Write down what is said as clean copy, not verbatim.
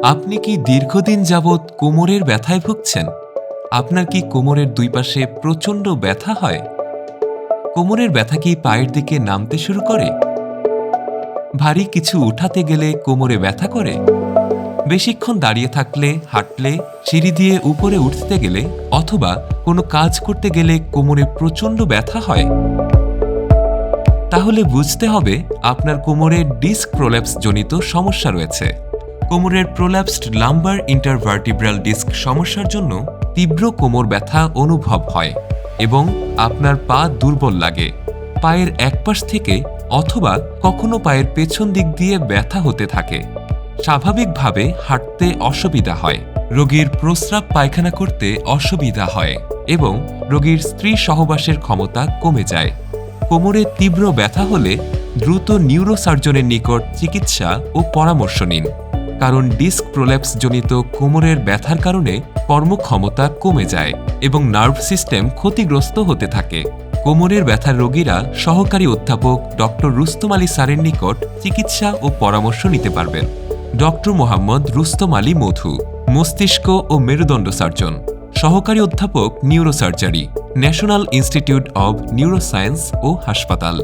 আপনি কি দীর্ঘদিন যাবৎ কোমরের ব্যথায় ভুগছেন? আপনার কি কোমরের দুই পাশে প্রচণ্ড ব্যথা হয়? কোমরের ব্যথা কি পায়ের দিকে নামতে শুরু করে? ভারী কিছু উঠাতে গেলে কোমরে ব্যথা করে? বেশিক্ষণ দাঁড়িয়ে থাকলে, হাঁটলে, সিঁড়ি দিয়ে উপরে উঠতে গেলে অথবা কোনো কাজ করতে গেলে কোমরে প্রচণ্ড ব্যথা হয়? তাহলে বুঝতে হবে আপনার কোমরে ডিস্ক প্রোল্যাপস জনিত সমস্যা রয়েছে। কোমরের প্রোল্যাপসড লাম্বার ইন্টারভার্টিব্রাল ডিস্ক সমস্যার জন্য তীব্র কোমর ব্যথা অনুভব হয় এবং আপনার পা দুর্বল লাগে। পায়ের এক পাশ থেকে অথবা কখনো পায়ের পেছন দিক দিয়ে ব্যথা হতে থাকে। স্বাভাবিকভাবে হাঁটতে অসুবিধা হয়, রোগীর প্রস্রাব পায়খানা করতে অসুবিধা হয় এবং রোগীর স্ত্রী সহবাসের ক্ষমতা কমে যায়। কোমরে তীব্র ব্যথা হলে দ্রুত নিউরোসার্জনের নিকট চিকিৎসা ও পরামর্শ নিন, কারণ ডিস্ক প্রোল্যাপস জনিত কোমরের ব্যথার কারণে কর্মক্ষমতা কমে যায় এবং নার্ভ সিস্টেম ক্ষতিগ্রস্ত হতে থাকে। কোমরের ব্যথার রোগীরা সহকারী অধ্যাপক ডক্টর রুস্তম আলী স্যারের নিকট চিকিৎসা ও পরামর্শ নিতে পারবেন। ডক্টর মোহাম্মদ রুস্তম আলী মধু, মস্তিষ্ক ও মেরুদণ্ড সার্জন, সহকারী অধ্যাপক neurosurgery, national institute of neuroscience ও হাসপাতাল।